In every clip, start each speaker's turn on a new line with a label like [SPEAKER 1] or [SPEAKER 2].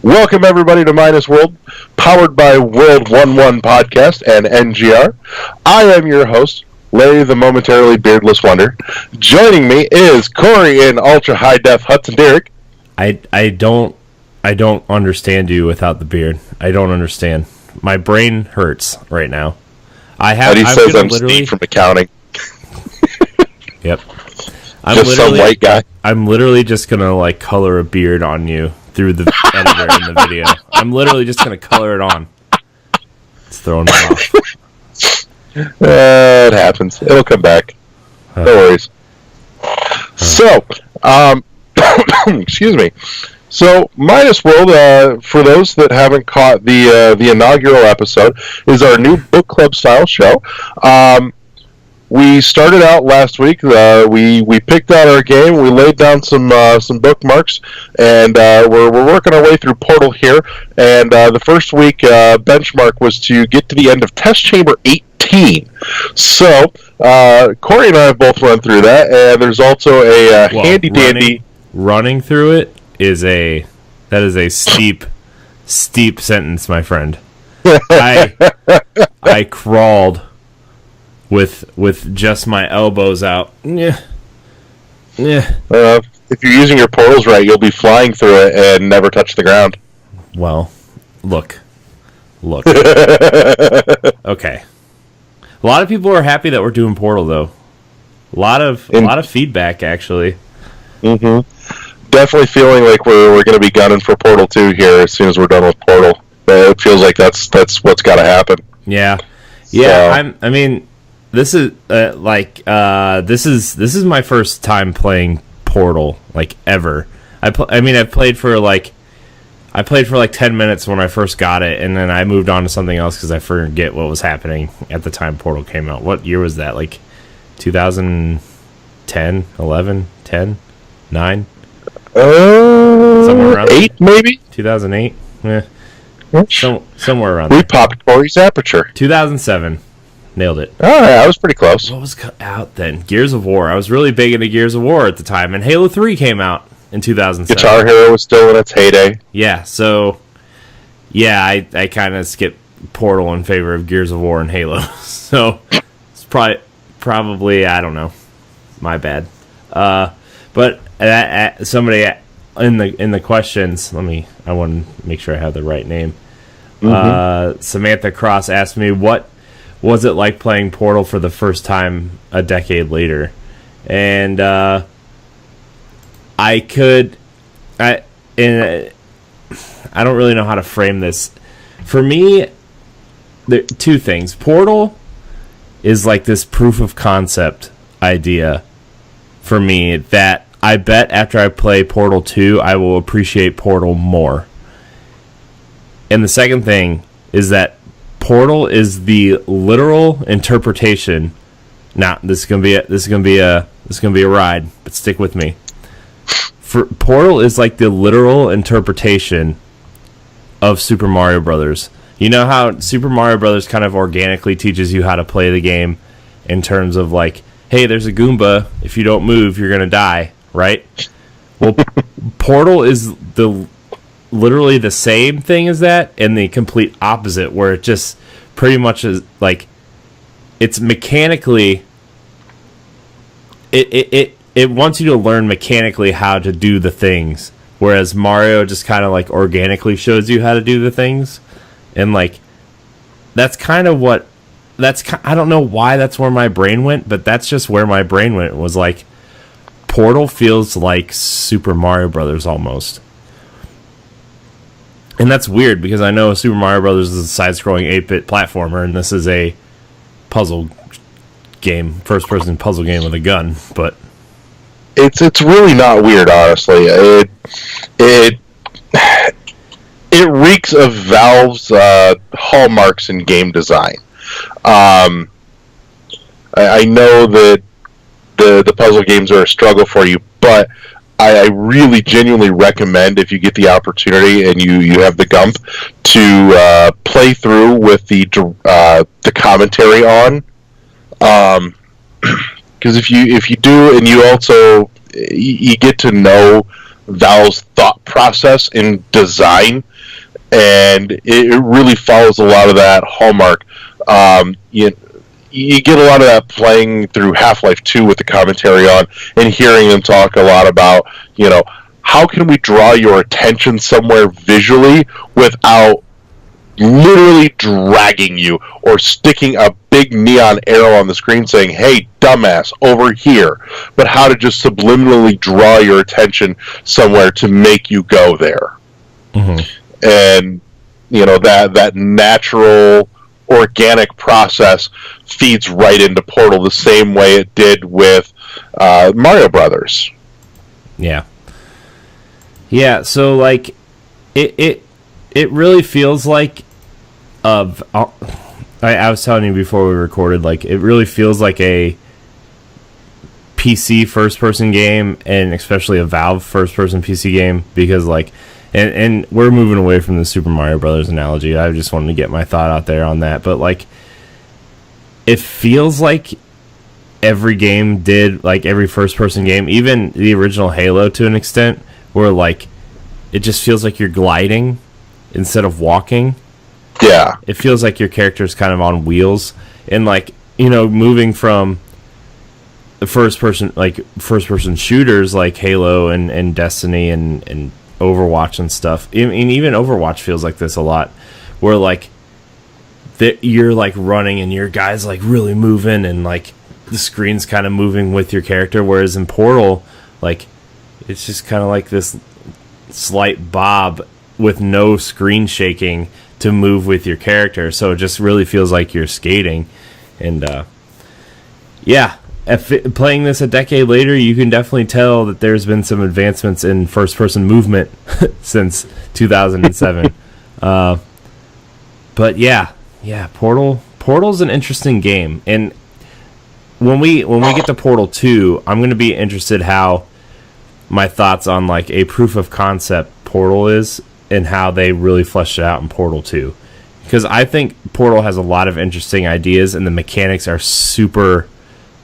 [SPEAKER 1] Welcome everybody to Minus World, powered by World 11 Podcast and NGR. I am your host, Larry the Momentarily Beardless Wonder. Joining me is Corey in Ultra High Def Hudson Derrick.
[SPEAKER 2] I don't understand you without the beard. I don't understand. My brain hurts right now.
[SPEAKER 1] He says I'm Steve from accounting.
[SPEAKER 2] Yep.
[SPEAKER 1] Just some white guy.
[SPEAKER 2] I'm literally just gonna color a beard on you through the editor in the video. I'm literally just gonna color it on. It's throwing me off.
[SPEAKER 1] It happens. It'll come back. No worries. So, excuse me. So, Minus World, for those that haven't caught the inaugural episode, is our new book club style show. We started out last week. We picked out our game. We laid down some bookmarks, and we're working our way through Portal here. And the first week benchmark was to get to the end of Test Chamber 18. So Corey and I have both run through that, and there's also a handy dandy.
[SPEAKER 2] Running through it is a steep sentence, my friend. I crawled with just my elbows out. Yeah.
[SPEAKER 1] If you're using your portals right, you'll be flying through it and never touch the ground.
[SPEAKER 2] Well, look. Okay. A lot of people are happy that we're doing Portal, though. A lot of feedback, actually.
[SPEAKER 1] Mm-hmm. Definitely feeling like we're going to be gunning for Portal 2 here as soon as we're done with Portal. It feels like that's what's got to happen.
[SPEAKER 2] Yeah.
[SPEAKER 1] So.
[SPEAKER 2] I mean, this is this is my first time playing Portal ever. I've played for 10 minutes when I first got it, and then I moved on to something else because I forget what was happening at the time Portal came out. What year was that? 2010, 11, 10, 9? Somewhere around
[SPEAKER 1] 8 maybe?
[SPEAKER 2] 2008? Yeah. Somewhere around
[SPEAKER 1] there.
[SPEAKER 2] We
[SPEAKER 1] popped Corey's aperture.
[SPEAKER 2] 2007. Nailed it.
[SPEAKER 1] Oh, yeah, I was pretty close.
[SPEAKER 2] What was out then? Gears of War. I was really big into Gears of War at the time, and Halo 3 came out in 2007.
[SPEAKER 1] Guitar Hero was still in its heyday.
[SPEAKER 2] Yeah, so I kind of skipped Portal in favor of Gears of War and Halo. So it's probably I don't know, my bad. But somebody in the questions, I want to make sure I have the right name. Mm-hmm. Samantha Cross asked me, what was it like playing Portal for the first time a decade later? And I don't really know how to frame this. For me, there are two things. Portal is like this proof of concept idea for me that I bet after I play Portal 2, I will appreciate Portal more. And the second thing is that Portal is the literal interpretation. Now, this is gonna be a ride, but stick with me. Portal is like the literal interpretation of Super Mario Brothers. You know how Super Mario Brothers kind of organically teaches you how to play the game in terms of hey, there's a Goomba. If you don't move, you're gonna die, right? Well, Portal is literally the same thing as that, and the complete opposite, where it just pretty much is it's mechanically it wants you to learn mechanically how to do the things, whereas Mario just kind of organically shows you how to do the things. And that's kind of what I don't know why that's where my brain went, but that's just where my brain went. Was Portal feels like Super Mario Brothers almost. And that's weird because I know Super Mario Brothers is a side-scrolling 8-bit platformer, and this is a puzzle game, first-person puzzle game with a gun. But
[SPEAKER 1] it's really not weird, honestly. It reeks of Valve's hallmarks in game design. I know that the puzzle games are a struggle for you, but I really genuinely recommend, if you get the opportunity and you have the gump, to play through with the commentary on. Because if you do, and you also you get to know Valve's thought process in design, and it really follows a lot of that hallmark. You get a lot of that playing through Half-Life 2 with the commentary on, and hearing them talk a lot about, how can we draw your attention somewhere visually without literally dragging you or sticking a big neon arrow on the screen saying, hey, dumbass, over here. But how to just subliminally draw your attention somewhere to make you go there. Mm-hmm. And, that natural, organic process feeds right into Portal the same way it did with Mario Brothers.
[SPEAKER 2] Yeah. Yeah, so, like, it really feels like I was telling you before we recorded, like, it really feels like a PC first-person game, and especially a Valve first-person PC game, because, like, and we're moving away from the Super Mario Brothers analogy. I just wanted to get my thought out there on that, but, like, it feels like every game did, like, every first-person game, even the original Halo to an extent, where, like, it just feels like you're gliding instead of walking.
[SPEAKER 1] Yeah.
[SPEAKER 2] It feels like your character's kind of on wheels. And, like, moving from the first-person shooters like Halo and Destiny and Overwatch and stuff. And even Overwatch feels like this a lot. Where, like, you're, like, running and your guy's, like, really moving and, like, the screen's kind of moving with your character. Whereas in Portal, like, it's just kind of like this slight bob with no screen shaking to move with your character, so it just really feels like you're skating. And playing this a decade later, you can definitely tell that there's been some advancements in first-person movement since 2007. But Portal's an interesting game, and when we get to Portal 2, I'm going to be interested how my thoughts on, like, a proof of concept Portal is and how they really fleshed it out in Portal 2. Because I think Portal has a lot of interesting ideas and the mechanics are super,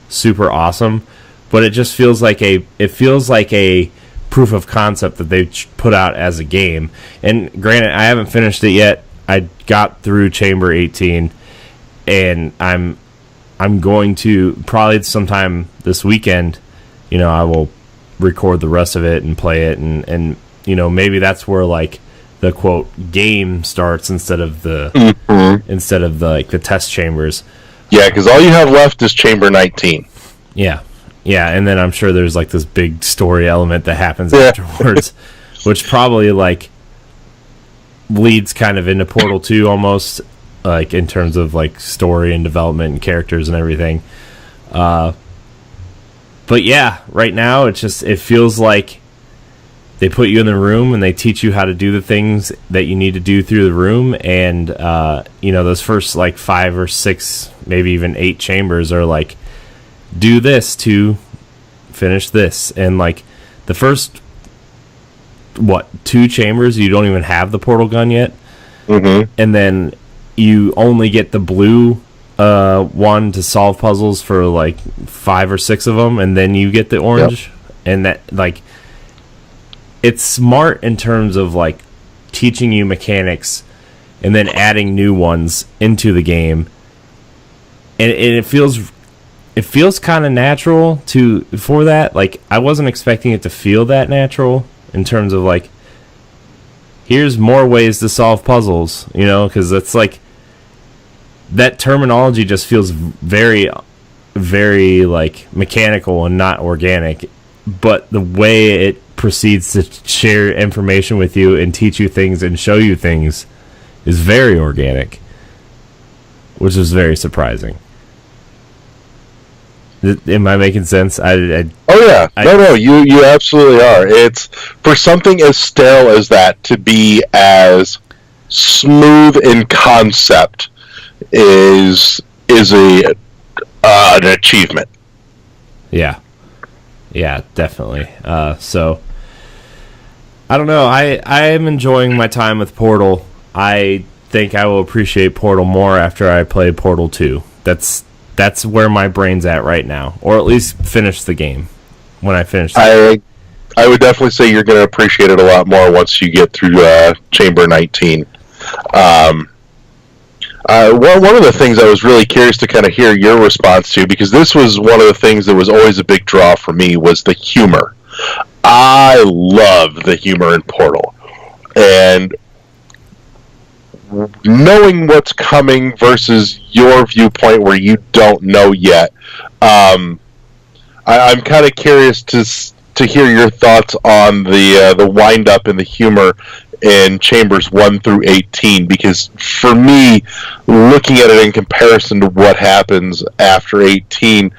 [SPEAKER 2] super awesome. But it just feels like a proof of concept that they put out as a game. And granted, I haven't finished it yet. I got through Chamber 18, and I'm going to probably sometime this weekend, I will record the rest of it and play it, and maybe that's where, like, the quote game starts instead of the like the test chambers.
[SPEAKER 1] Yeah, because all you have left is Chamber 19.
[SPEAKER 2] Yeah, and then I'm sure there's, like, this big story element that happens afterwards, which probably, like, leads kind of into Portal 2 almost, like, in terms of, like, story and development and characters and everything. But yeah, right now it feels like they put you in the room and they teach you how to do the things that you need to do through the room, and those first, like, 5 or 6, maybe even 8 chambers are like, do this to finish this, and, like, the first 2 chambers you don't even have the portal gun yet, and then you only get the blue one to solve puzzles for, like, 5 or 6 of them, and then you get the orange. And that, like, it's smart in terms of, like, teaching you mechanics and then adding new ones into the game, and it feels kind of natural for that. Like, I wasn't expecting it to feel that natural in terms of, like, here's more ways to solve puzzles, because it's like that terminology just feels very, very, like, mechanical and not organic. But the way it proceeds to share information with you and teach you things and show you things is very organic, which is very surprising. Am I making sense?
[SPEAKER 1] Oh yeah, no, you absolutely are. It's, for something as stale as that to be as smooth in concept is an achievement.
[SPEAKER 2] Yeah, definitely. So I don't know. I am enjoying my time with Portal. I think I will appreciate Portal more after I play Portal 2. That's where my brain's at right now, or at least finish the game. When I finish,
[SPEAKER 1] I would definitely say you're going to appreciate it a lot more once you get through Chamber 19. One of the things I was really curious to kind of hear your response to, because this was one of the things that was always a big draw for me, was the humor. I love the humor in Portal. And knowing what's coming versus your viewpoint where you don't know yet, I'm kind of curious to hear your thoughts on the wind up and the humor in Chambers 1 through 18, because for me, looking at it in comparison to what happens after 18,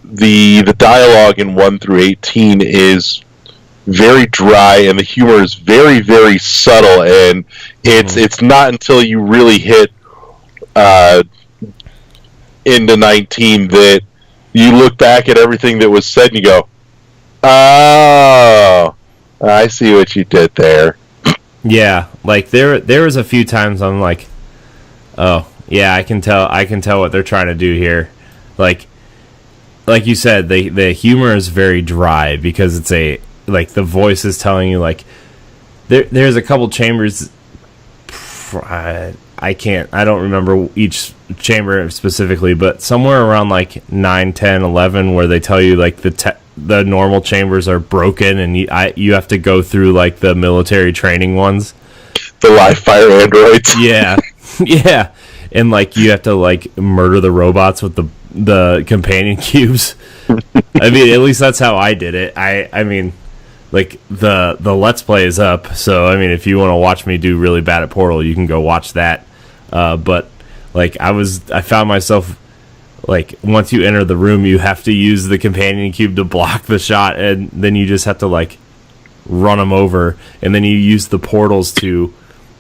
[SPEAKER 1] the dialogue in 1 through 18 is very dry, and the humor is very, very subtle, and it's not until you really hit into 19 that you look back at everything that was said and you go, oh, I see what you did there.
[SPEAKER 2] Yeah, like there was a few times I'm like, oh yeah, I can tell what they're trying to do here. Like you said, the humor is very dry because it's the voice is telling you, like, there's a couple chambers. I don't remember each chamber specifically, but somewhere around like 9, 10, 11, where they tell you like the normal chambers are broken and you have to go through like the military training ones,
[SPEAKER 1] the live fire androids.
[SPEAKER 2] Yeah. Yeah, and like you have to like murder the robots with the companion cubes. I mean, at least that's how I did it. I mean, like the Let's Play is up, so I mean, if you want to watch me do really bad at Portal, you can go watch that. But like I found myself, like, once you enter the room, you have to use the companion cube to block the shot, and then you just have to like run them over, and then you use the portals to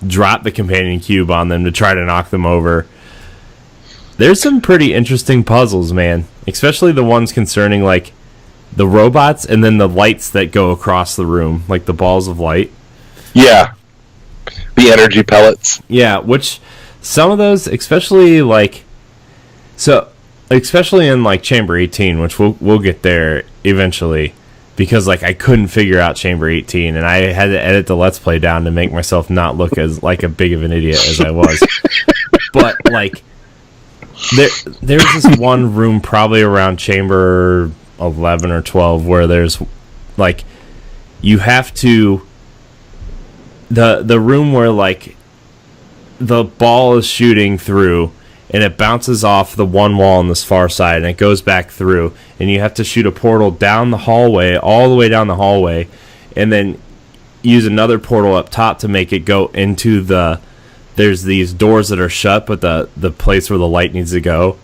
[SPEAKER 2] drop the companion cube on them to try to knock them over. There's some pretty interesting puzzles, man, especially the ones concerning like the robots and then the lights that go across the room, like the balls of light.
[SPEAKER 1] Yeah, the energy pellets.
[SPEAKER 2] Yeah, which some of those, especially like, so especially in like Chamber 18, which we'll get there eventually, because like I couldn't figure out Chamber 18, and I had to edit the Let's Play down to make myself not look as like a big of an idiot as I was. But like there's this one room probably around Chamber 11 or 12 where there's like, you have to, the room where like the ball is shooting through and it bounces off the one wall on this far side and it goes back through, and you have to shoot a portal down the hallway, all the way down the hallway, and then use another portal up top to make it go into there's these doors that are shut, but the place where the light needs to go.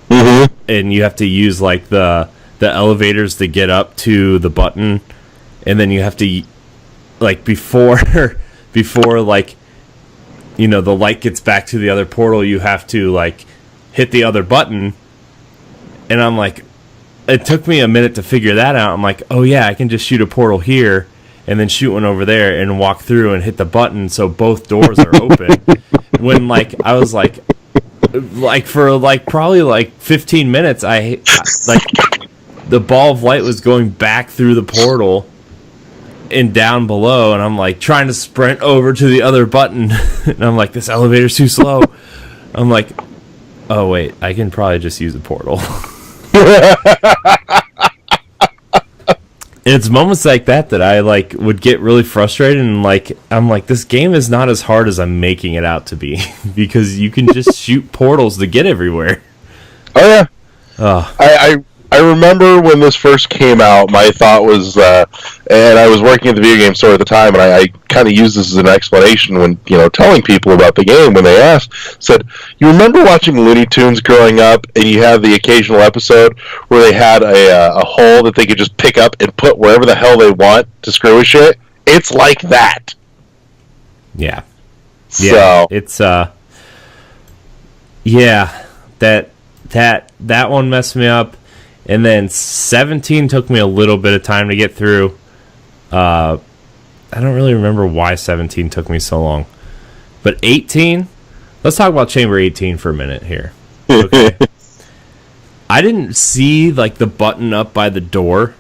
[SPEAKER 1] Mm-hmm.
[SPEAKER 2] And you have to use like the elevators to get up to the button, and then you have to like before like, you know, the light gets back to the other portal, you have to like hit the other button. And I'm like, it took me a minute to figure that out. I'm like, oh yeah, I can just shoot a portal here and then shoot one over there and walk through and hit the button so both doors are open. When like I was like for like probably like 15 minutes, I like the ball of light was going back through the portal and down below, and I'm like trying to sprint over to the other button, and I'm like, this elevator's too slow. I'm like, oh wait, I can probably just use a portal. And it's moments like that I like would get really frustrated, and like I'm like, this game is not as hard as I'm making it out to be, because you can just shoot portals to get everywhere.
[SPEAKER 1] Oh yeah.
[SPEAKER 2] Oh.
[SPEAKER 1] I remember when this first came out, my thought was, and I was working at the video game store at the time, and I kind of used this as an explanation when, you know, telling people about the game when they asked, said, you remember watching Looney Tunes growing up, and you have the occasional episode where they had a hole that they could just pick up and put wherever the hell they want to screw with shit? It's like that.
[SPEAKER 2] Yeah.
[SPEAKER 1] So.
[SPEAKER 2] It's, yeah, that one messed me up. And then 17 took me a little bit of time to get through. I don't really remember why 17 took me so long. But 18, let's talk about Chamber 18 for a minute here. Okay. I didn't see like the button up by the door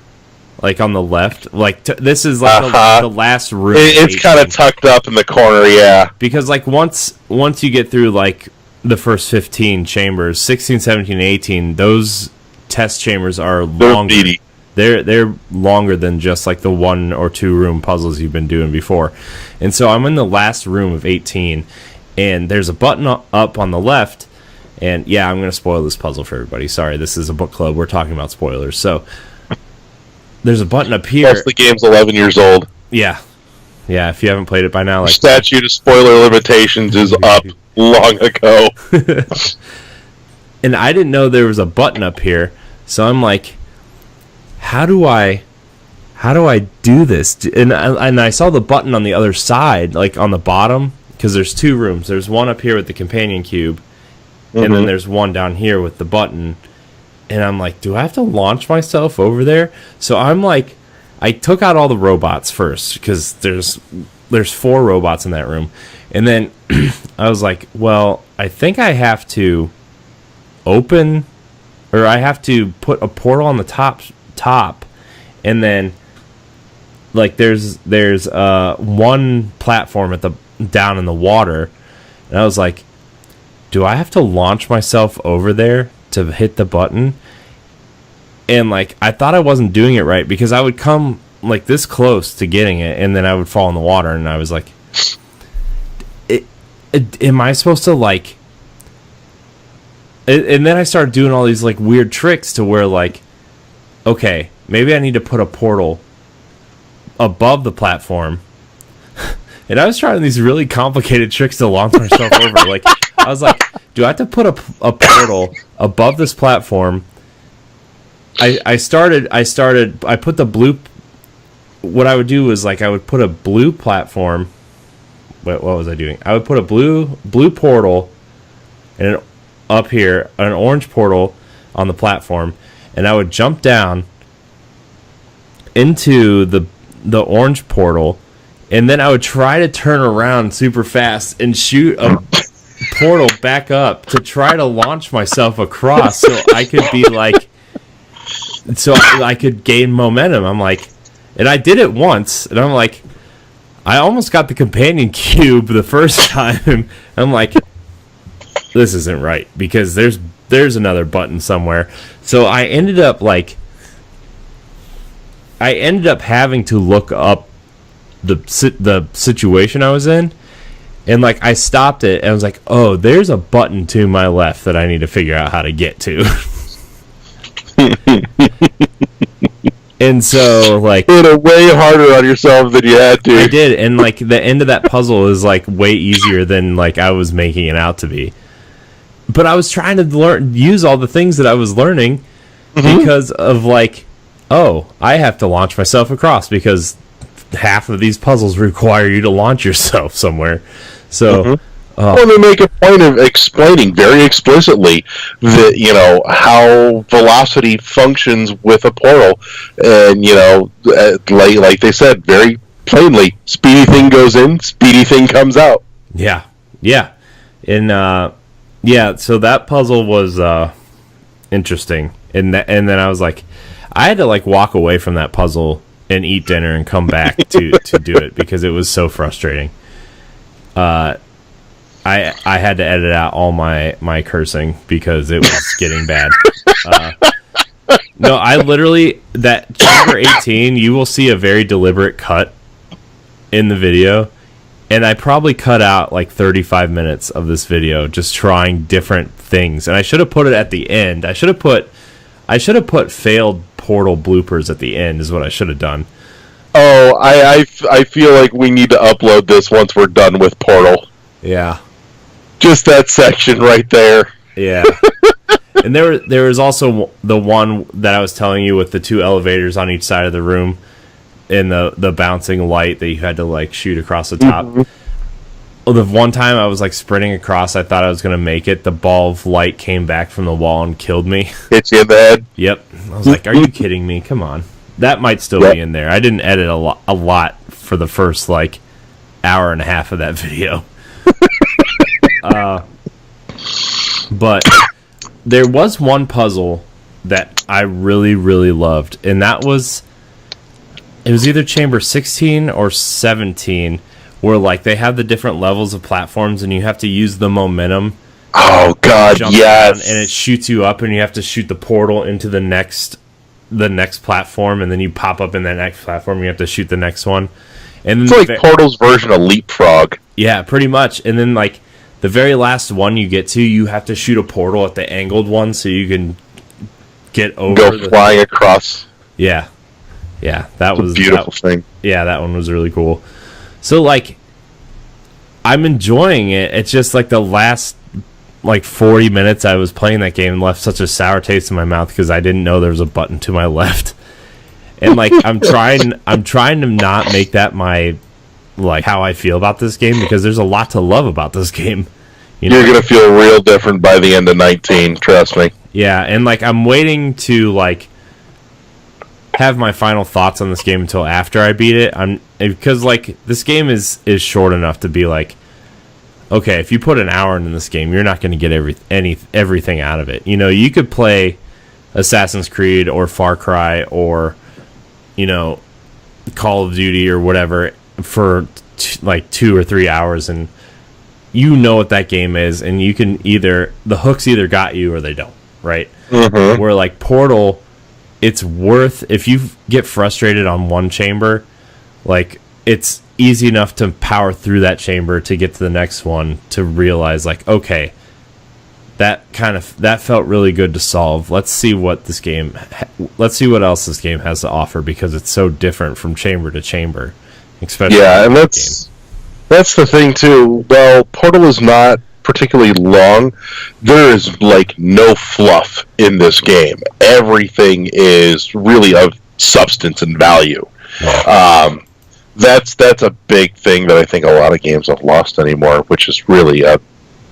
[SPEAKER 2] like on the left. Like this is like the last room.
[SPEAKER 1] It's kind of tucked up in the corner, yeah.
[SPEAKER 2] Because like once you get through like the first 15 chambers, 16, 17, 18, those test chambers are longer. They're longer than just like the 1 or 2 room puzzles you've been doing before. And so I'm in the last room of 18, and there's a button up on the left. And yeah, I'm going to spoil this puzzle for everybody. Sorry, this is a book club. We're talking about spoilers. So there's a button up here.
[SPEAKER 1] Plus the game's 11 years old.
[SPEAKER 2] Yeah. Yeah, if you haven't played it by now.
[SPEAKER 1] The statute of spoiler limitations is up long ago.
[SPEAKER 2] And I didn't know there was a button up here. So I'm like, how do I do this? And I saw the button on the other side, like on the bottom, because there's 2 rooms. There's one up here with the companion cube, and then there's one down here with the button. And I'm like, do I have to launch myself over there? So I'm like, I took out all the robots first, because there's 4 robots in that room. And then I was like, well, I think I have to open, or I have to put a portal on the top, and then like there's one platform at the down in the water, and I was like, do I have to launch myself over there to hit the button? And like I thought I wasn't doing it right, because I would come like this close to getting it, and then I would fall in the water, and I was like, am I supposed to like? And then I started doing all these like weird tricks to where like, okay, maybe I need to put a portal above the platform. And I was trying these really complicated tricks to launch myself over. Like I was like, do I have to put a portal above this platform? I put the blue. What I would do was like I would put a blue platform. What was I doing? I would put a blue portal and up here, an orange portal on the platform, and I would jump down into the orange portal, and then I would try to turn around super fast and shoot a portal back up to try to launch myself across, so I could be like, so I could gain momentum. I'm like, and I did it once, and I'm like, I almost got the companion cube the first time. I'm like, this isn't right, because there's another button somewhere. So I ended up having to look up the situation I was in, and like I stopped it and I was like, oh, there's a button to my left that I need to figure out how to get to. And so, like,
[SPEAKER 1] put it way harder on yourself than you had to.
[SPEAKER 2] I did, and like the end of that puzzle is like way easier than like I was making it out to be. But I was trying to use all the things that I was learning because of like, oh, I have to launch myself across, because half of these puzzles require you to launch yourself somewhere. So.
[SPEAKER 1] Well, they make a point of explaining very explicitly that, you know, how velocity functions with a portal, and, you know, like they said very plainly, speedy thing goes in, speedy thing comes out.
[SPEAKER 2] Yeah, and so that puzzle was interesting, and then I was like, I had to like walk away from that puzzle and eat dinner and come back to do it, because it was so frustrating. I had to edit out all my cursing because it was getting bad. No, I literally, that chamber 18, you will see a very deliberate cut in the video, and I probably cut out like 35 minutes of this video just trying different things. And I should have put it at the end. I should have put failed portal bloopers at the end is what I should have done.
[SPEAKER 1] Oh, I feel like we need to upload this once we're done with Portal.
[SPEAKER 2] Yeah.
[SPEAKER 1] Just that section right there.
[SPEAKER 2] Yeah. And there was also the one that I was telling you with the 2 elevators on each side of the room, and the bouncing light that you had to like shoot across the top. Well, the one time I was like sprinting across, I thought I was going to make it. The ball of light came back from the wall and killed me.
[SPEAKER 1] Hit you in the head?
[SPEAKER 2] Yep. I was like, are you kidding me? Come on. That might still be in there. I didn't edit a lot for the first like hour and a half of that video. But there was one puzzle that I really, really loved, and that was it was either chamber 16 or 17, where like they have the different levels of platforms, and you have to use the momentum.
[SPEAKER 1] Oh God, yes!
[SPEAKER 2] And it shoots you up, and you have to shoot the portal into the next platform, and then you pop up in that next platform. And you have to shoot the next one, and
[SPEAKER 1] it's like Portal's version of Leapfrog.
[SPEAKER 2] Yeah, pretty much. And then like the very last one you get to, you have to shoot a portal at the angled one, so you can get over.
[SPEAKER 1] Go flying across.
[SPEAKER 2] Yeah, that was
[SPEAKER 1] a beautiful thing.
[SPEAKER 2] Yeah, that one was really cool. So like, I'm enjoying it. It's just like the last like 40 minutes I was playing that game left such a sour taste in my mouth because I didn't know there was a button to my left. And like I'm trying to not make that my like how I feel about this game, because there's a lot to love about this game.
[SPEAKER 1] You're gonna feel real different by the end of 19, trust me.
[SPEAKER 2] Yeah, and like I'm waiting to like have my final thoughts on this game until after I beat it. Because like this game is short enough to be like, okay, if you put an hour into this game, you're not going to get everything out of it. You know, you could play Assassin's Creed or Far Cry or, you know, Call of Duty or whatever for like 2 or 3 hours, and you know what that game is, and you can the hooks either got you or they don't, right?
[SPEAKER 1] Mm-hmm.
[SPEAKER 2] Where like Portal, it's worth, if you get frustrated on one chamber, like it's easy enough to power through that chamber to get to the next one to realize like, okay, that felt really good to solve. Let's see what else this game has to offer, because it's so different from chamber to chamber, especially
[SPEAKER 1] and that's the thing too. Well, Portal is not particularly long. There is like no fluff in this game. Everything is really of substance and value. That's a big thing that I think a lot of games have lost anymore, which is really a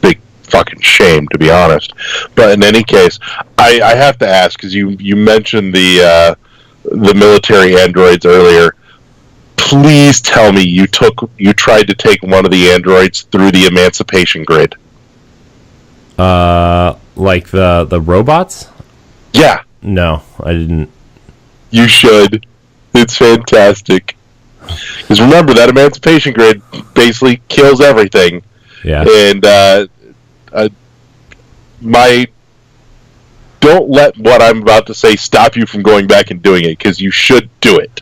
[SPEAKER 1] big fucking shame, to be honest. But in any case, I have to ask, because you mentioned the military androids earlier. Please tell me you tried to take one of the androids through the emancipation grid.
[SPEAKER 2] Like the robots?
[SPEAKER 1] Yeah.
[SPEAKER 2] No, I didn't.
[SPEAKER 1] You should. It's fantastic. Because remember, that emancipation grid basically kills everything.
[SPEAKER 2] Yeah.
[SPEAKER 1] And don't let what I'm about to say stop you from going back and doing it, because you should do it.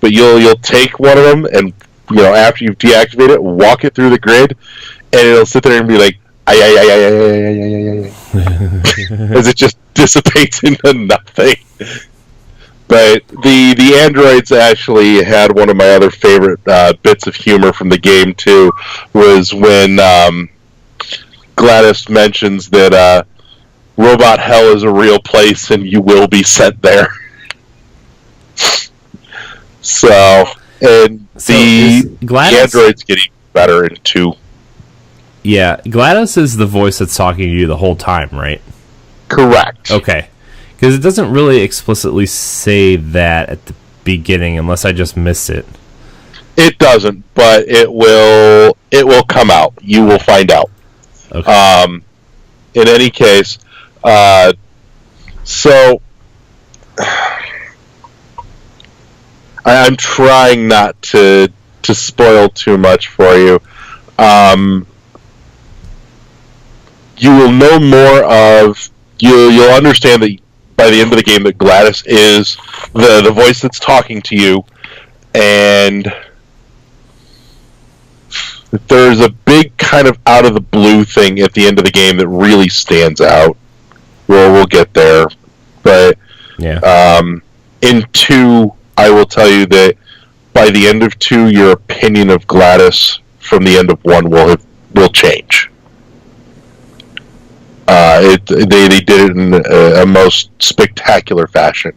[SPEAKER 1] But you'll take one of them, and after you've deactivated it, walk it through the grid, and it'll sit there and be like, as it just dissipates into nothing. But the androids actually had one of my other favorite bits of humor from the game too, was when GLaDOS mentions that Robot Hell is a real place and you will be sent there. The androids get even better in 2.
[SPEAKER 2] Yeah, GLaDOS is the voice that's talking to you the whole time, right?
[SPEAKER 1] Correct.
[SPEAKER 2] Okay. Because it doesn't really explicitly say that at the beginning, unless I just missed it.
[SPEAKER 1] It doesn't, but it will come out. You will find out.
[SPEAKER 2] Okay.
[SPEAKER 1] In any case, so I'm trying not to spoil too much for you. You will know more of. You'll understand that by the end of the game that GLaDOS is the voice that's talking to you, and there's a big kind of out of the blue thing at the end of the game that really stands out. We'll get there, but
[SPEAKER 2] yeah.
[SPEAKER 1] In 2, I will tell you that by the end of 2, your opinion of GLaDOS from the end of 1 will change. They did it in a most spectacular fashion,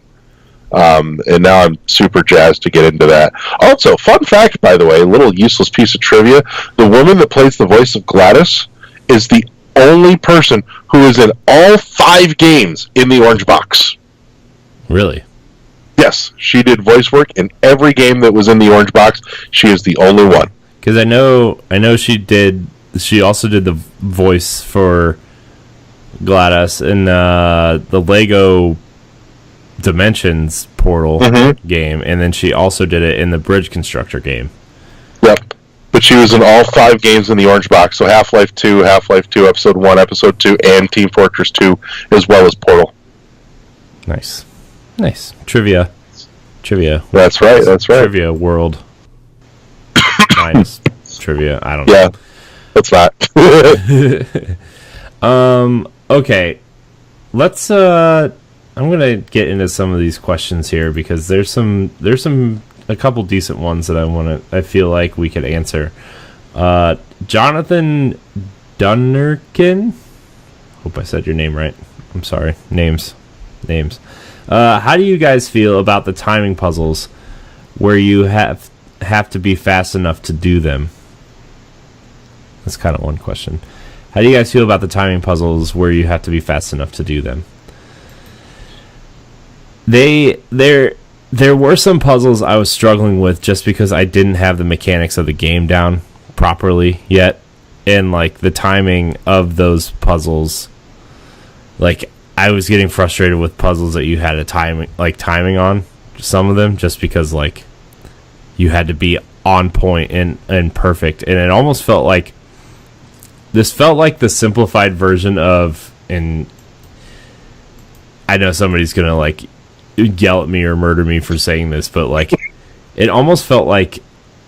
[SPEAKER 1] and now I'm super jazzed to get into that. Also, fun fact, by the way, a little useless piece of trivia: the woman that plays the voice of GLaDOS is the only person who is in all 5 games in the Orange Box. Really? Yes, she did voice work in every game that was in the Orange Box. She is the only one.
[SPEAKER 2] Because I know she did. She also did the voice for GLaDOS in the Lego Dimensions Portal game, and then she also did it in the Bridge Constructor game.
[SPEAKER 1] Yep. But she was in all 5 games in the Orange Box, so Half-Life 2, Half-Life 2 Episode 1, Episode 2, and Team Fortress 2, as well as Portal.
[SPEAKER 2] Nice. Trivia.
[SPEAKER 1] That's right.
[SPEAKER 2] Trivia world. Minus trivia. I don't know.
[SPEAKER 1] Yeah, that's not.
[SPEAKER 2] Okay. Let's I'm gonna get into some of these questions here because there's a couple decent ones that I feel like we could answer. Jonathan Dunnerkin. Hope I said your name right. I'm sorry. Names. How do you guys feel about the timing puzzles where you have to be fast enough to do them? That's kind of one question. How do you guys feel about the timing puzzles where you have to be fast enough to do them? There were some puzzles I was struggling with just because I didn't have the mechanics of the game down properly yet, and like the timing of those puzzles, like I was getting frustrated with puzzles that you had a timing on some of them just because like you had to be on point and perfect, and it almost felt like the simplified version of, and I know somebody's gonna like yell at me or murder me for saying this, but like it almost felt like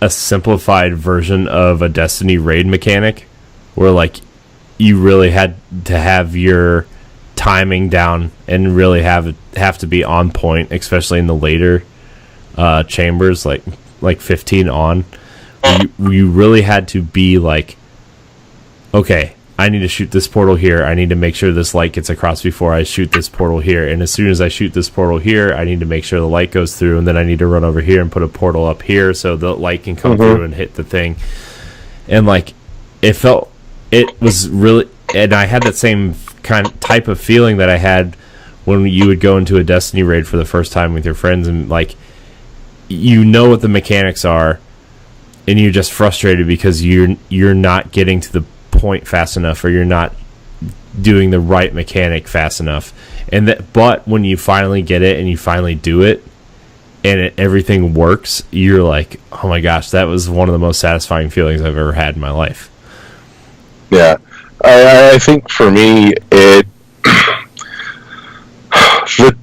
[SPEAKER 2] a simplified version of a Destiny raid mechanic where like you really had to have your timing down and really have to be on point, especially in the later chambers, like 15 on. You really had to be like, okay, I need to shoot this portal here. I need to make sure this light gets across before I shoot this portal here. And as soon as I shoot this portal here, I need to make sure the light goes through. And then I need to run over here and put a portal up here so the light can come through and hit the thing. And like, it was really, and I had that same type of feeling that I had when you would go into a Destiny raid for the first time with your friends, and like, you know what the mechanics are, and you're just frustrated because you're not getting to the point fast enough, or you're not doing the right mechanic fast enough. But when you finally get it and you finally do it and everything works, you're like, oh my gosh, that was one of the most satisfying feelings I've ever had in my life.
[SPEAKER 1] Yeah, I think for me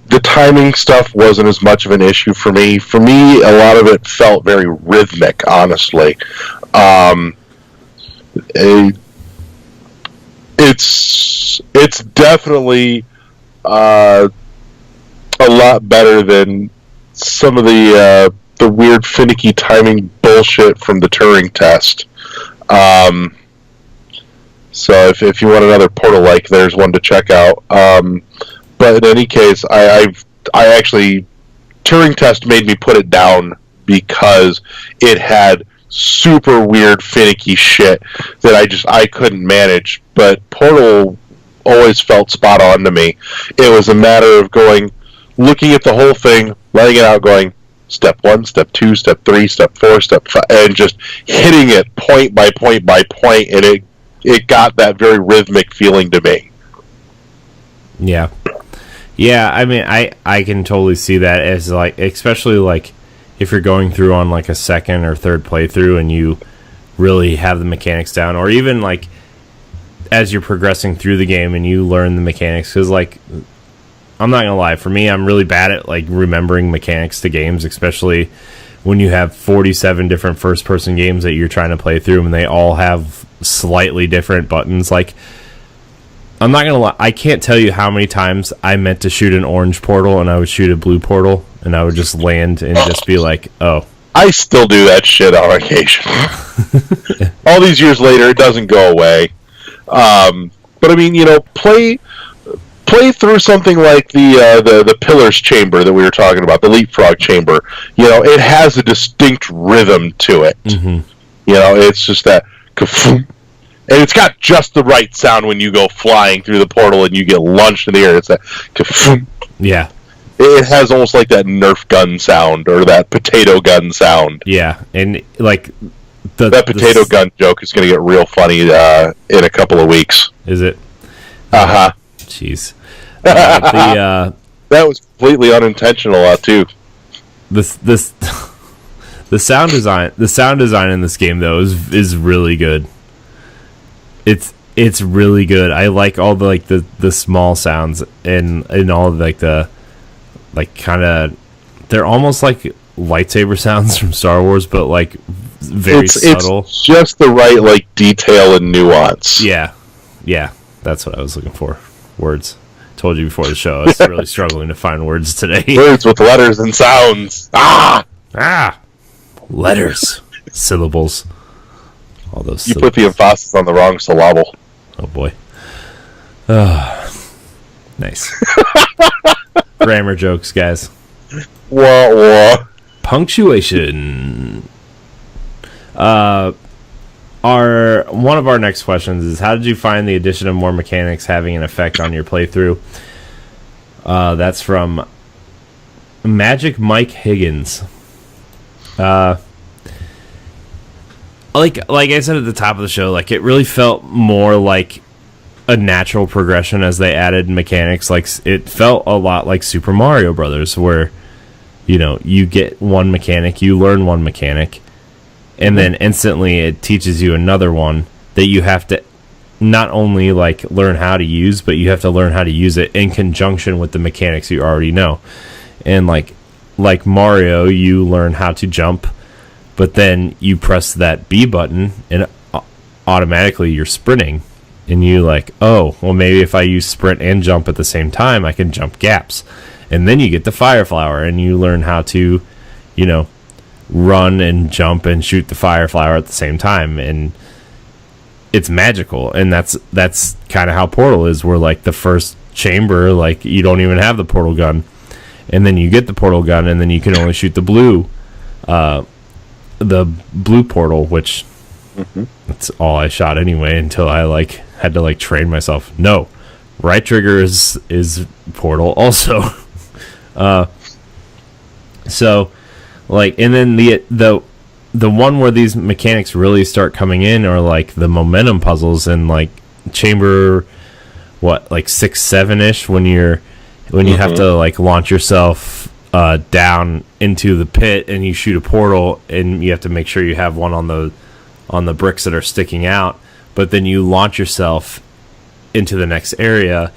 [SPEAKER 1] the timing stuff wasn't as much of an issue for me. For me, a lot of it felt very rhythmic, honestly. It's definitely a lot better than some of the weird finicky timing bullshit from the Turing test. So if you want another Portal like, there's one to check out. But in any case, I actually, Turing test made me put it down because it had super weird finicky shit that I couldn't manage. But Portal always felt spot on to me. It was a matter of looking at the whole thing, letting it out, going step 1, step 2, step 3, step 4, step 5, and just hitting it point by point by point, and it got that very rhythmic feeling to me.
[SPEAKER 2] Yeah. I mean, I can totally see that as like, especially like if you're going through on like a second or third playthrough and you really have the mechanics down, or even like as you're progressing through the game and you learn the mechanics, because like, I'm not gonna lie, for me, I'm really bad at like remembering mechanics to games, especially when you have 47 different first-person games that you're trying to play through and they all have slightly different buttons. Like, I'm not gonna lie, I can't tell you how many times I meant to shoot an orange portal and I would shoot a blue portal and I would just land and just be like, oh.
[SPEAKER 1] I still do that shit on occasion. All these years later, it doesn't go away. But I mean, play through something like the Pillars Chamber that we were talking about, the Leapfrog Chamber. It has a distinct rhythm to it. Mm-hmm. It's just that ka-foom. And it's got just the right sound when you go flying through the portal and you get launched in the air. It's that ka-foom.
[SPEAKER 2] Yeah.
[SPEAKER 1] It has almost like that Nerf gun sound or that potato gun sound.
[SPEAKER 2] Yeah, and like
[SPEAKER 1] that potato gun joke is going to get real funny in a couple of weeks.
[SPEAKER 2] Is it?
[SPEAKER 1] Uh-huh.
[SPEAKER 2] Jeez.
[SPEAKER 1] That was completely unintentional, too.
[SPEAKER 2] this the sound design in this game though is really good. It's really good. I like all the small sounds and all of the kind of, they're almost like lightsaber sounds from Star Wars, but like very subtle.
[SPEAKER 1] It's just the right detail and nuance.
[SPEAKER 2] Yeah, that's what I was looking for. Words. Told you before the show, I was really struggling to find words today.
[SPEAKER 1] Words with letters and sounds.
[SPEAKER 2] Letters, syllables. All those.
[SPEAKER 1] You put the emphasis on the wrong syllable.
[SPEAKER 2] Oh boy. Nice. Grammar jokes, guys.
[SPEAKER 1] Wah.
[SPEAKER 2] Punctuation. One of our next questions is, how did you find the addition of more mechanics having an effect on your playthrough? That's from Magic Mike Higgins. Like I said at the top of the show, it really felt more like a natural progression as they added mechanics. It felt a lot like Super Mario Brothers, where you get one mechanic, you learn one mechanic, and then instantly it teaches you another one that you have to not only learn how to use, but you have to learn how to use it in conjunction with the mechanics you already know. And like Mario, you learn how to jump, but then you press that B button and automatically you're sprinting, and you oh, well, maybe if I use sprint and jump at the same time, I can jump gaps. And then you get the Fire Flower, and you learn how to run and jump and shoot the Fire Flower at the same time, and it's magical. And that's kind of how Portal is, where the first chamber, you don't even have the portal gun, and then you get the portal gun, and then you can only shoot the blue portal, which that's all I shot anyway, until I had to train myself. No, right trigger is portal also. So and then the one where these mechanics really start coming in are the momentum puzzles, and chamber 6-7ish, when you have to launch yourself down into the pit, and you shoot a portal, and you have to make sure you have one on the bricks that are sticking out, but then you launch yourself into the next area,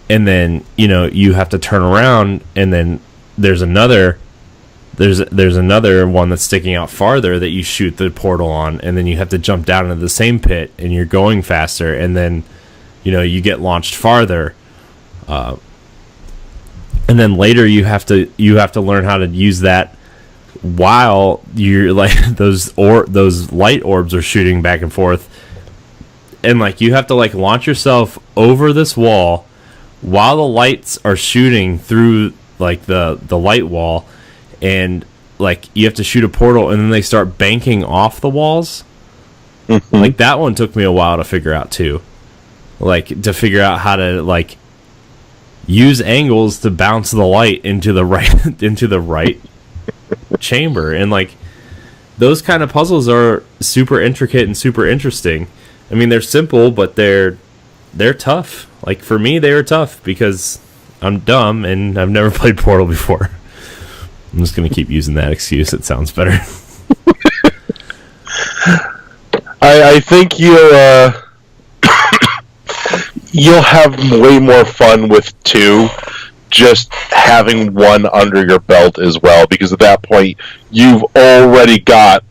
[SPEAKER 2] and then you have to turn around, and then there's another one that's sticking out farther that you shoot the portal on, and then you have to jump down into the same pit, and you're going faster, and then you get launched farther, and then later you have to learn how to use that while you're those light orbs are shooting back and forth, and you have to launch yourself over this wall while the lights are shooting through the light wall, and you have to shoot a portal, and then they start banking off the walls. That one took me a while to figure out too, to figure out how to use angles to bounce the light into the right chamber. And those kind of puzzles are super intricate and super interesting. I mean, they're simple, but they're tough. For me, they were tough because I'm dumb and I've never played Portal before. I'm just going to keep using that excuse. It sounds better.
[SPEAKER 1] I think you'll have way more fun with 2, just having 1 under your belt as well, because at that point you've already got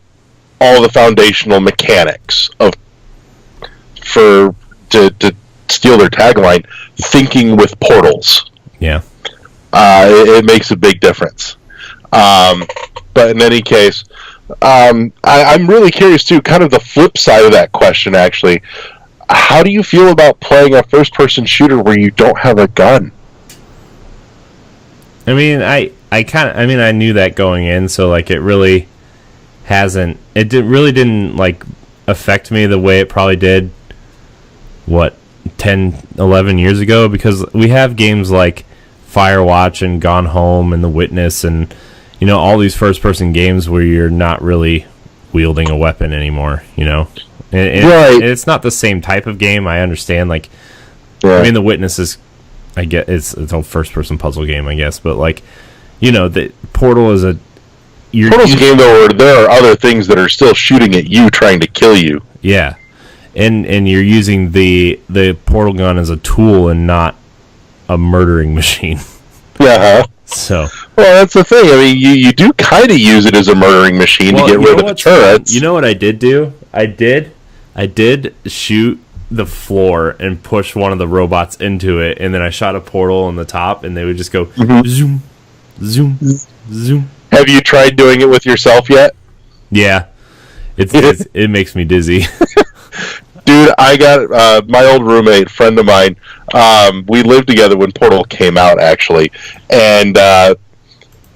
[SPEAKER 1] all the foundational mechanics to steal their tagline, thinking with portals.
[SPEAKER 2] Yeah.
[SPEAKER 1] It makes a big difference. But in any case, I'm really curious too, kind of the flip side of that question, actually. How do you feel about playing a first-person shooter where you don't have a gun?
[SPEAKER 2] I mean, I knew that going in, so it really didn't affect me the way it probably did 10, 11 years ago, because we have games like Firewatch and Gone Home and The Witness and all these first-person games where you're not really wielding a weapon anymore, right.
[SPEAKER 1] And
[SPEAKER 2] it's not the same type of game, I understand.
[SPEAKER 1] Right.
[SPEAKER 2] I mean, The Witness is I get it's a first person puzzle game, I guess, but like, the Portal is
[SPEAKER 1] Portal's a game though where there are other things that are still shooting at you, trying to kill you.
[SPEAKER 2] Yeah, and you're using the portal gun as a tool and not a murdering machine.
[SPEAKER 1] Yeah.
[SPEAKER 2] So.
[SPEAKER 1] Well, that's the thing. I mean, you do kind of use it as a murdering machine to get rid of the turrets.
[SPEAKER 2] You know what I did do? I did shoot the floor and push one of the robots into it, and then I shot a portal on the top, and they would just go zoom, zoom, zoom.
[SPEAKER 1] Have you tried doing it with yourself yet?
[SPEAKER 2] Yeah, it makes me dizzy.
[SPEAKER 1] Dude, I got my old roommate, friend of mine. We lived together when Portal came out, actually, and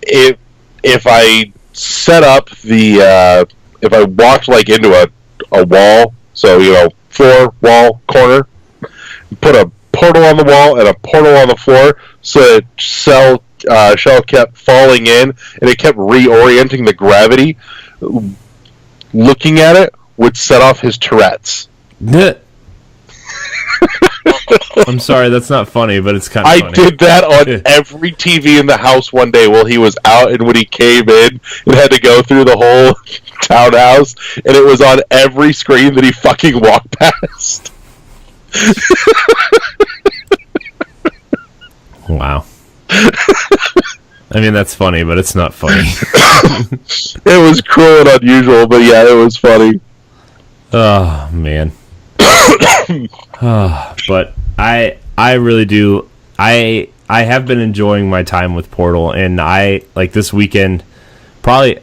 [SPEAKER 1] if I set up if I walked like into a wall, so floor, wall, corner, put a portal on the wall and a portal on the floor, so that Shell kept falling in, and it kept reorienting the gravity. Looking at it would set off his Tourette's.
[SPEAKER 2] I'm sorry, that's not funny, but it's kind of funny.
[SPEAKER 1] I did that on every TV in the house one day while he was out, and when he came in and had to go through the whole townhouse, and it was on every screen that he fucking walked past.
[SPEAKER 2] Wow. I mean, that's funny, but it's not funny.
[SPEAKER 1] It was cruel and unusual, but yeah, it was funny.
[SPEAKER 2] Oh, man. But I really do. I have been enjoying my time with Portal, and I like this weekend. Probably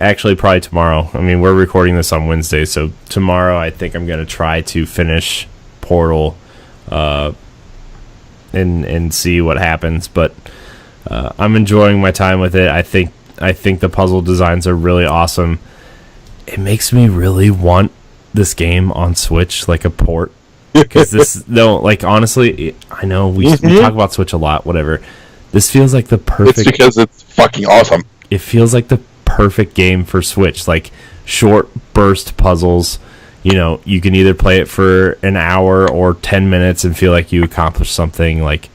[SPEAKER 2] tomorrow. I mean, we're recording this on Wednesday, so tomorrow I think I'm going to try to finish Portal, and see what happens. But I'm enjoying my time with it. I think the puzzle designs are really awesome. It makes me really want this game on Switch, like a port. Because honestly, I know we talk about Switch a lot, whatever. This feels like the perfect...
[SPEAKER 1] It's because it's fucking awesome.
[SPEAKER 2] It feels like the perfect game for Switch. Like, short burst puzzles. You can either play it for an hour or 10 minutes and feel like you accomplished something. Like,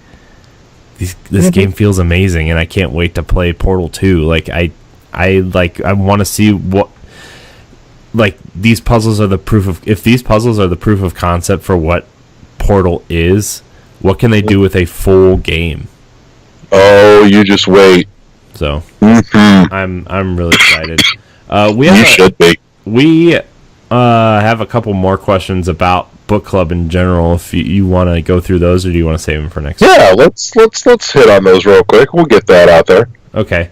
[SPEAKER 2] this game feels amazing, and I can't wait to play Portal 2. Like, I want to see what... Like, these puzzles are the proof of... If these puzzles are the proof of concept for what Portal is, what can they do with a full game?
[SPEAKER 1] Oh, you just wait.
[SPEAKER 2] So, I'm really excited.
[SPEAKER 1] Should be.
[SPEAKER 2] We have a couple more questions about book club in general. If you want to go through those, or do you want to save them for next week?
[SPEAKER 1] Yeah, let's hit on those real quick. We'll get that out there.
[SPEAKER 2] Okay.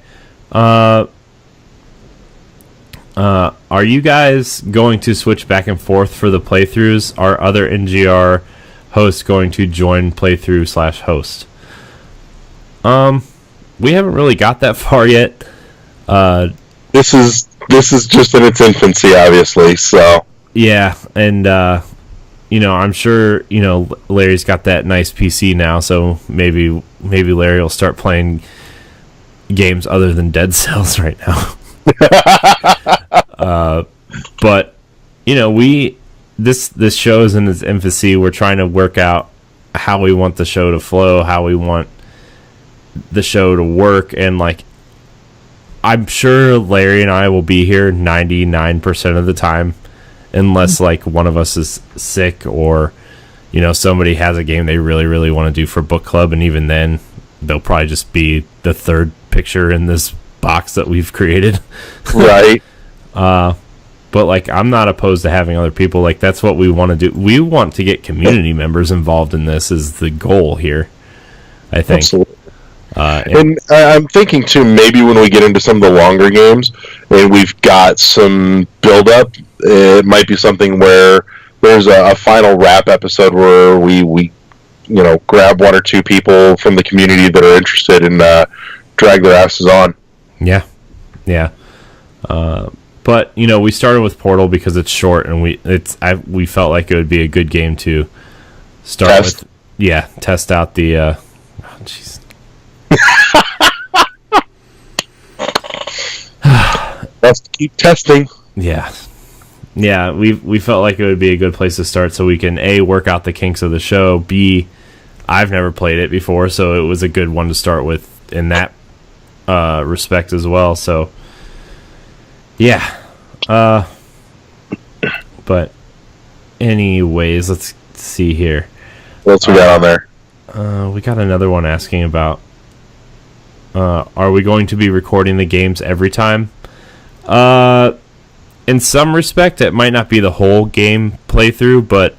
[SPEAKER 2] Are you guys going to switch back and forth for the playthroughs? Are other NGR hosts going to join playthrough/host? We haven't really got that far yet.
[SPEAKER 1] This is just in its infancy, obviously. So
[SPEAKER 2] yeah, and I'm sure Larry's got that nice PC now, so maybe Larry will start playing games other than Dead Cells right now. But this show is in its infancy. We're trying to work out how we want the show to flow, how we want the show to work, and I'm sure Larry and I will be here 99% of the time, unless one of us is sick or somebody has a game they really, really want to do for book club, and even then they'll probably just be the third picture in this box that we've created.
[SPEAKER 1] Right.
[SPEAKER 2] But I'm not opposed to having other people. That's what we want to do. We want to get community members involved in this is the goal here, I think.
[SPEAKER 1] Absolutely. And I'm thinking too, maybe when we get into some of the longer games and we've got some build up, it might be something where there's a final wrap episode where we grab one or two people from the community that are interested and drag their asses on. Yeah.
[SPEAKER 2] But we started with Portal because it's short, and we felt like it would be a good game to start with. Yeah, test out the. Jeez.
[SPEAKER 1] Let's keep testing.
[SPEAKER 2] Yeah. We felt like it would be a good place to start, so we can A, work out the kinks of the show, B, I've never played it before, so it was a good one to start with in that respect as well. So, yeah. But anyways, let's see here.
[SPEAKER 1] What else we got on there?
[SPEAKER 2] We got another one asking about, are we going to be recording the games every time? In some respect, it might not be the whole game playthrough, but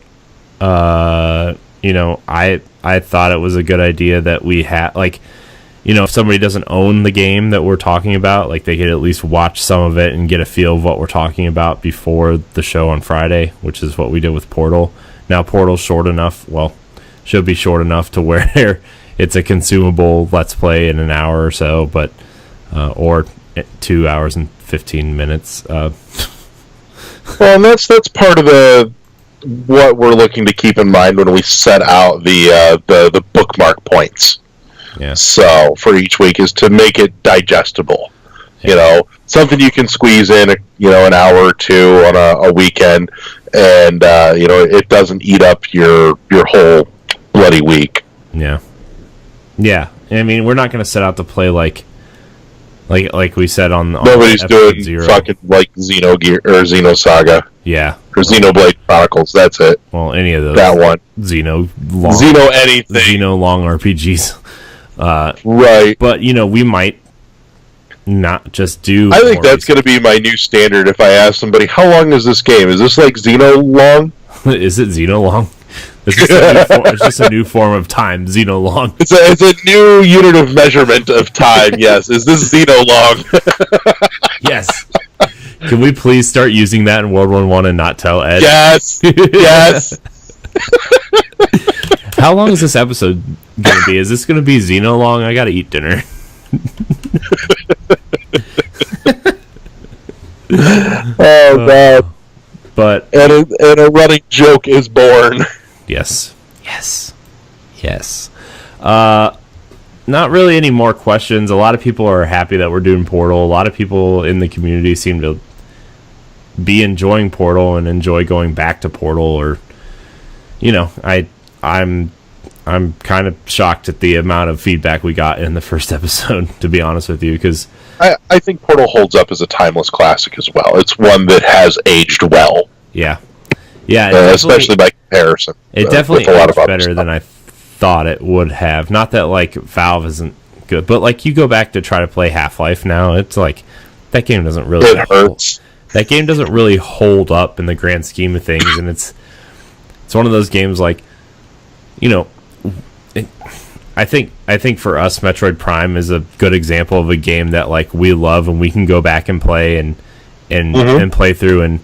[SPEAKER 2] you know, I thought it was a good idea that we had, like, you know, if somebody doesn't own the game that we're talking about, like, they could at least watch some of it and get a feel of what we're talking about before the show on Friday, which is what we did with Portal. Now, Portal's short enough, well, should be short enough to where it's a consumable Let's Play in an hour or so, but or 2 hours and 15 minutes.
[SPEAKER 1] Well, and that's part of what we're looking to keep in mind when we set out the bookmark points.
[SPEAKER 2] Yeah.
[SPEAKER 1] So for each week is to make it digestible. Yeah. You know, something you can squeeze in, an hour or two on a weekend, and it doesn't eat up your whole bloody week.
[SPEAKER 2] Yeah. Yeah. I mean, we're not going to set out to play like we said on
[SPEAKER 1] nobody's doing
[SPEAKER 2] 0.
[SPEAKER 1] fucking like Xenogear or Xenosaga.
[SPEAKER 2] Yeah.
[SPEAKER 1] Or Xenoblade Chronicles. That's it.
[SPEAKER 2] Well, any of those.
[SPEAKER 1] That one.
[SPEAKER 2] Xeno
[SPEAKER 1] anything.
[SPEAKER 2] Xeno long RPGs.
[SPEAKER 1] Right.
[SPEAKER 2] But, we might not just do...
[SPEAKER 1] I think that's going to be my new standard if I ask somebody, how long is this game? Is this like Xeno long?
[SPEAKER 2] Is it Xeno long? It's just a new form of time, Xeno long.
[SPEAKER 1] It's a new unit of measurement of time, yes. Is this Xeno long?
[SPEAKER 2] Yes. Can we please start using that in World War I and not tell Ed?
[SPEAKER 1] Yes. Yes.
[SPEAKER 2] How long is this episode going to be? Is this going to be Xeno long? I got to eat dinner.
[SPEAKER 1] Oh, God.
[SPEAKER 2] But
[SPEAKER 1] and a running joke is born.
[SPEAKER 2] Yes. Not really any more questions. A lot of people are happy that we're doing Portal. A lot of people in the community seem to be enjoying Portal and enjoy going back to Portal. Or, I'm kind of shocked at the amount of feedback we got in the first episode, to be honest with you, because
[SPEAKER 1] I think Portal holds up as a timeless classic as well. It's one that has aged well.
[SPEAKER 2] Yeah,
[SPEAKER 1] especially by comparison.
[SPEAKER 2] It definitely aged better than I thought it would have. Not that Valve isn't good, but you go back to try to play Half-Life now, it's like that game doesn't really.
[SPEAKER 1] It hurts.
[SPEAKER 2] That game doesn't really hold up in the grand scheme of things, and it's one of those games I think for us, Metroid Prime is a good example of a game that we love and we can go back and play and play through and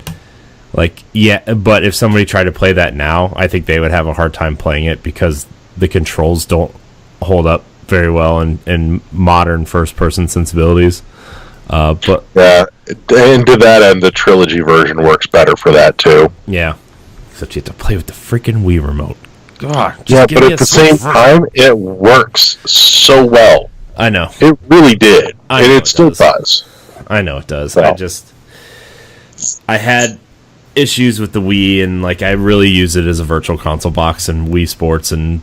[SPEAKER 2] but if somebody tried to play that now, I think they would have a hard time playing it because the controls don't hold up very well in modern first-person sensibilities. But
[SPEAKER 1] yeah, and to that end, the trilogy version works better for that too.
[SPEAKER 2] Yeah, except you have to play with the freaking Wii remote. God,
[SPEAKER 1] yeah, but at the same time, it works so well.
[SPEAKER 2] I know.
[SPEAKER 1] It really did. And it still does.
[SPEAKER 2] I know it does.
[SPEAKER 1] Well.
[SPEAKER 2] I had issues with the Wii, and I really use it as a virtual console box and Wii Sports, and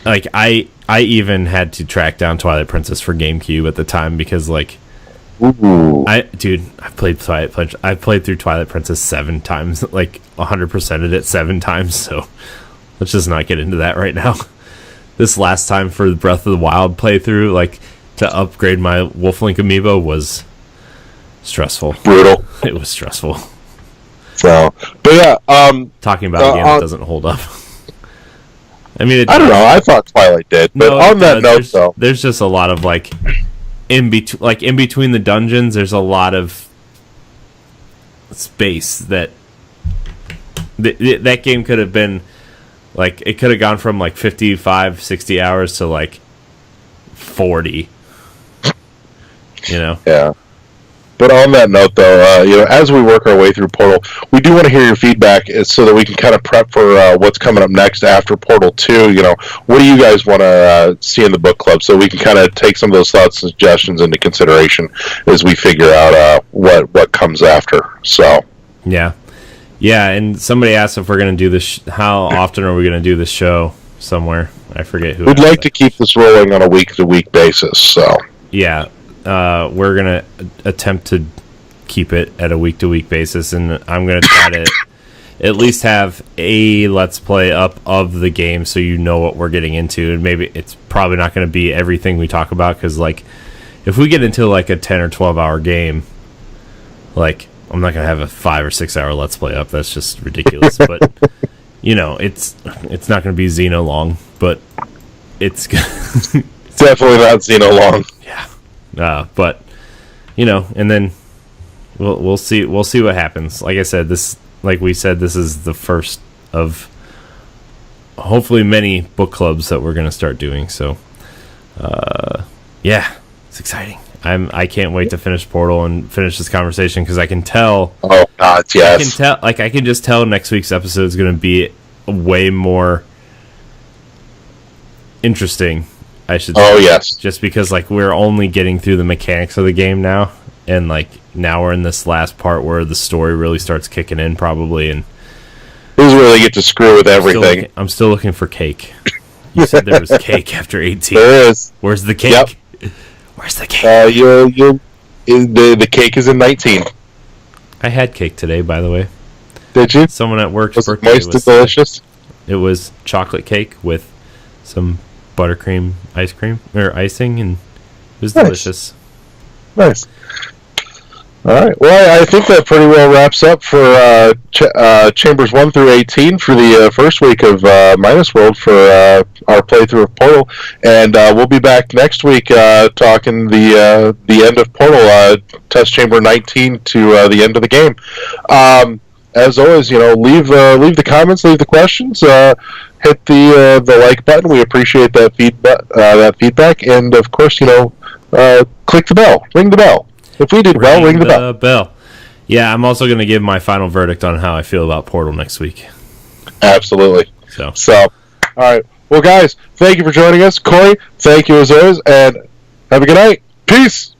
[SPEAKER 2] I even had to track down Twilight Princess for GameCube at the time because
[SPEAKER 1] Ooh.
[SPEAKER 2] I've played through Twilight Princess 7 times, 100%ed it 7 times, so let's just not get into that right now. This last time for the Breath of the Wild playthrough, to upgrade my Wolflink amiibo was stressful.
[SPEAKER 1] Brutal.
[SPEAKER 2] It was stressful.
[SPEAKER 1] So, but yeah,
[SPEAKER 2] talking about a game that doesn't hold up. I mean,
[SPEAKER 1] I don't know. I thought Twilight did, but on that note, though,
[SPEAKER 2] there's just a lot of in between the dungeons. There's a lot of space that that game could have been it could have gone from 55, 60 hours to 40.
[SPEAKER 1] Yeah. But on that note, though, as we work our way through Portal, we do want to hear your feedback so that we can kind of prep for what's coming up next after Portal 2. What do you guys want to see in the book club so we can kind of take some of those thoughts and suggestions into consideration as we figure out what comes after. So
[SPEAKER 2] yeah, and somebody asked if we're going to do this. How often are we going to do this show somewhere? I forget who.
[SPEAKER 1] We'd like to keep this rolling on a week-to-week basis. So
[SPEAKER 2] yeah, we're gonna attempt to keep it at a week-to-week basis, and I'm gonna try to at least have a Let's Play up of the game so you know what we're getting into. And maybe it's probably not going to be everything we talk about, because like if we get into like a 10 or 12 hour game, like I'm not going to have a 5 or 6 hour Let's Play up. That's just ridiculous. But you know, it's not going to be Xeno long, but it's
[SPEAKER 1] definitely not Xeno long.
[SPEAKER 2] Yeah. But you know, and then we'll see what happens. Like I said, like we said, this is the first of hopefully many book clubs that we're going to start doing. So, yeah, it's exciting. I can't wait to finish Portal and finish this conversation, because I can tell.
[SPEAKER 1] Oh God, yes.
[SPEAKER 2] I can just tell next week's episode is going to be way more interesting. I should say.
[SPEAKER 1] Oh yes.
[SPEAKER 2] Just because like we're only getting through the mechanics of the game now, and like now we're in this last part where the story really starts kicking in, probably. And
[SPEAKER 1] this is where they get to screw with everything.
[SPEAKER 2] I'm still looking for cake. You said there was cake after 18.
[SPEAKER 1] There is.
[SPEAKER 2] Where's the cake?
[SPEAKER 1] Yep.
[SPEAKER 2] Where's the cake?
[SPEAKER 1] The cake is in 19.
[SPEAKER 2] I had cake today, by the way.
[SPEAKER 1] Did you?
[SPEAKER 2] Someone at work's
[SPEAKER 1] Was it
[SPEAKER 2] birthday
[SPEAKER 1] moist and delicious?
[SPEAKER 2] It was chocolate cake with some buttercream ice cream or icing, and it was delicious.
[SPEAKER 1] Nice. All right. Well, I think that pretty well wraps up for Chambers 1 through 18 for the first week of Minus World for our playthrough of Portal, and we'll be back next week talking the end of Portal, Test Chamber 19 to the end of the game. As always, you know, leave the comments, leave the questions, hit the like button. We appreciate that feedback, and of course, you know, click the bell, ring the bell. If we did well, ring the bell.
[SPEAKER 2] Yeah, I'm also going to give my final verdict on how I feel about Portal next week.
[SPEAKER 1] Absolutely.
[SPEAKER 2] So,
[SPEAKER 1] all right. Well, guys, thank you for joining us. Corey, thank you as always, and have a good night. Peace.